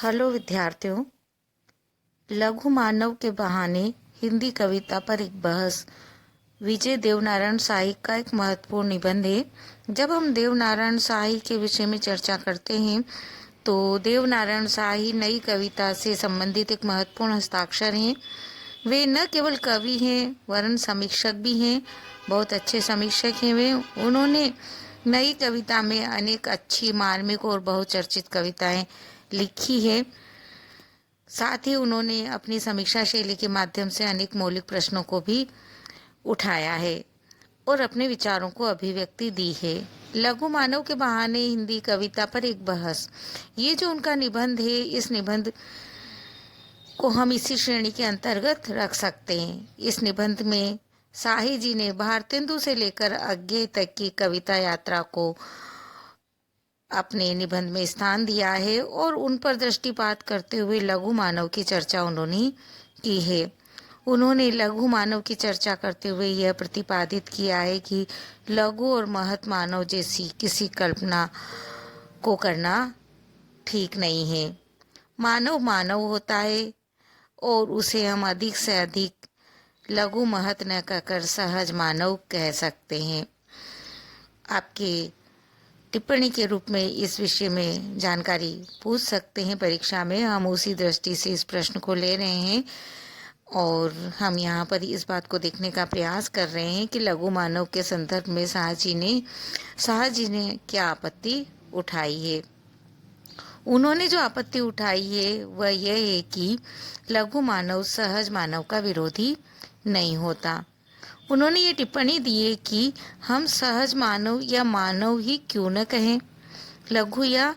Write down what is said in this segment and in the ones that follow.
Hello विद्यार्थियों। लघु मानव के बहाने हिंदी कविता पर एक बहस विजय देवनारायण शाही का एक महत्वपूर्ण निबंध है। जब हम देवनारायण शाही के विषय में चर्चा करते हैं तो देवनारायण शाही नई कविता से संबंधित एक महत्वपूर्ण हस्ताक्षर हैं। वे न केवल कवि हैं वरन समीक्षक भी हैं, बहुत अच्छे समीक्षक हैं वे। उन्होंने नई कविता में अनेक अच्छी, मार्मिक और बहुचर्चित कविताएं लिखी है। साथ ही उन्होंने अपनी समीक्षा शैली के माध्यम से अनेक मौलिक प्रश्नों को भी उठाया है और अपने विचारों को अभिव्यक्ति दी है। लघु मानव के बहाने हिंदी कविता पर एक बहस, ये जो उनका निबंध है, इस निबंध को हम इसी श्रेणी के अंतर्गत रख सकते हैं। इस निबंध में शाही जी ने भारतेंदु से लेकर अज्ञेय तक की कविता यात्रा को अपने निबंध में स्थान दिया है और उन पर दृष्टिपात करते हुए लघु मानव की चर्चा उन्होंने की है। उन्होंने लघु मानव की चर्चा करते हुए यह प्रतिपादित किया है कि लघु और महत मानव जैसी किसी कल्पना को करना ठीक नहीं है। मानव मानव होता है और उसे हम अधिक से अधिक लघु महत न कहकर सहज मानव कह सकते हैं। आपके टिप्पणी के रूप में इस विषय में जानकारी पूछ सकते हैं परीक्षा में। हम उसी दृष्टि से इस प्रश्न को ले रहे हैं और हम यहाँ पर इस बात को देखने का प्रयास कर रहे हैं कि लघु मानव के संदर्भ में शाह जी ने क्या आपत्ति उठाई है। उन्होंने जो आपत्ति उठाई है वह यह है कि लघु मानव सहज मानव का विरोधी नहीं होता। उन्होंने ये टिप्पणी दी है कि हम सहज मानव या मानव ही क्यों न कहें, लघु या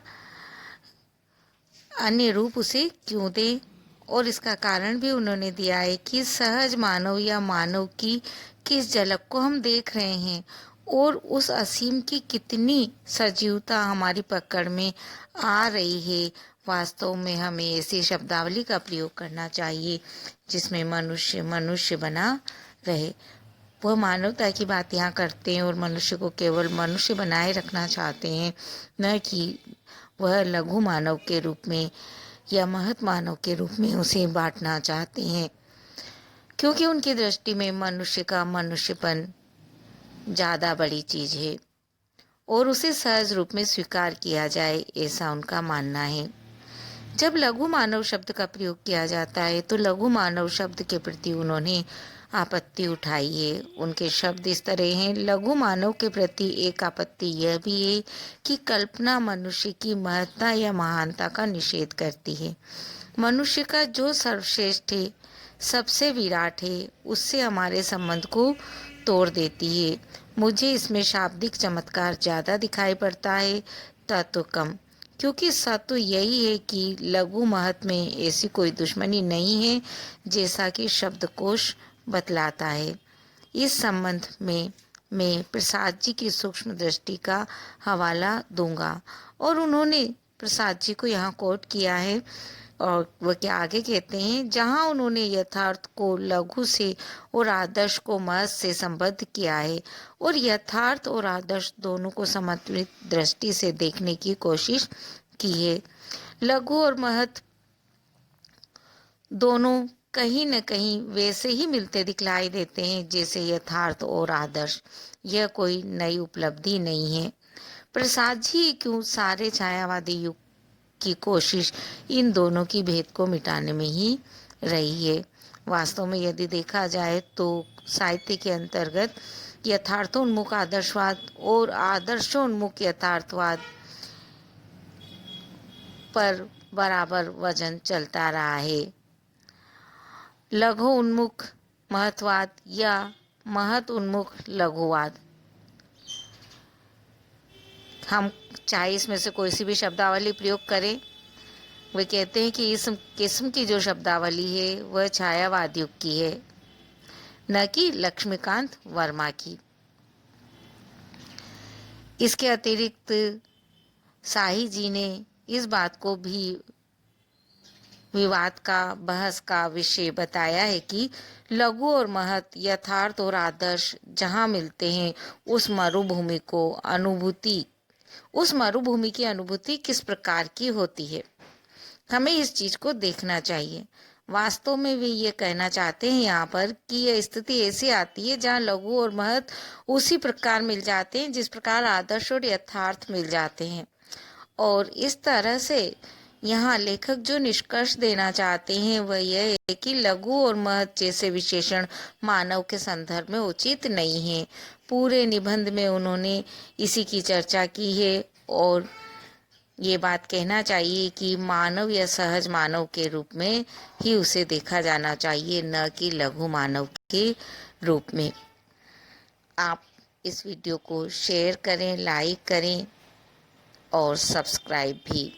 अन्य रूप उसे क्यों दें। और इसका कारण भी उन्होंने दिया है कि सहज मानव या मानव की किस झलक को हम देख रहे हैं और उस असीम की कितनी सजीवता हमारी पकड़ में आ रही है। वास्तव में हमें ऐसी शब्दावली का प्रयोग करना चाहिए जिसमें मनुष्य मनुष्य बना रहे। वह मानवता की बात यहाँ करते हैं और मनुष्य को केवल मनुष्य बनाए रखना चाहते हैं, न कि वह लघु मानव के रूप में या महत मानव के रूप में उसे बांटना चाहते हैं, क्योंकि उनकी दृष्टि में मनुष्य का मनुष्यपन ज़्यादा बड़ी चीज़ है और उसे सहज रूप में स्वीकार किया जाए, ऐसा उनका मानना है। जब लघु मानव शब्द का प्रयोग किया जाता है तो लघु मानव शब्द के प्रति उन्होंने आपत्ति उठाई है। उनके शब्द इस तरह हैं। लघु मानव के प्रति एक आपत्ति यह भी है कि कल्पना मनुष्य की महत्ता या महानता का निषेध करती है। मनुष्य का जो सर्वश्रेष्ठ है, सबसे विराट है, उससे हमारे संबंध को तोड़ देती है। मुझे इसमें शाब्दिक चमत्कार ज़्यादा दिखाई पड़ता है, तत्व कम, क्योंकि सत्य यही है कि लघु महत में ऐसी कोई दुश्मनी नहीं है जैसा कि शब्दकोश बतलाता है। इस संबंध में मैं प्रसाद जी की सूक्ष्म दृष्टि का हवाला दूंगा और उन्होंने प्रसाद जी को यहाँ कोट किया है और वह क्या आगे कहते हैं, जहाँ उन्होंने यथार्थ को लघु से और आदर्श को महत से संबद्ध किया है और यथार्थ और आदर्श दोनों को समन्वित दृष्टि से देखने की कोशिश की है। लघु और महत दोनों कहीं न कहीं वैसे ही मिलते दिखलाई देते हैं जैसे यथार्थ और आदर्श। यह कोई नई उपलब्धि नहीं है। प्रसाद जी क्यों सारे छायावादी युग की कोशिश इन दोनों की भेद को मिटाने में ही रही है। वास्तव में यदि देखा जाए तो साहित्य के अंतर्गत यथार्थोन्मुख आदर्शवाद और आदर्शोन्मुख यथार्थवाद पर बराबर वजन चलता रहा है। लघु उन्मुख महत्वाद या महत उन्मुख लघुवाद, हम चाहे इसमें से कोई सी भी शब्दावली प्रयोग करें, वे कहते हैं कि इस किस्म की जो शब्दावली है वह छायावाद युग की है, न कि लक्ष्मीकांत वर्मा की। इसके अतिरिक्त शाही जी ने इस बात को भी विवाद का, बहस का विषय बताया है कि लघु और महत, यथार्थ और आदर्श जहाँ मिलते हैं उस मरुभूमि की अनुभूति किस प्रकार की होती है। हमें इस चीज को देखना चाहिए। वास्तव में वे ये कहना चाहते हैं यहाँ पर कि यह स्थिति ऐसी आती है जहाँ लघु और महत उसी प्रकार मिल जाते हैं जिस प्रकार आदर्श और यथार्थ मिल जाते हैं। और इस तरह से यहाँ लेखक जो निष्कर्ष देना चाहते हैं वह यह है कि लघु और महत जैसे विशेषण मानव के संदर्भ में उचित नहीं है। पूरे निबंध में उन्होंने इसी की चर्चा की है और ये बात कहना चाहिए कि मानव या सहज मानव के रूप में ही उसे देखा जाना चाहिए, न कि लघु मानव के रूप में। आप इस वीडियो को शेयर करें, लाइक करें और सब्सक्राइब भी।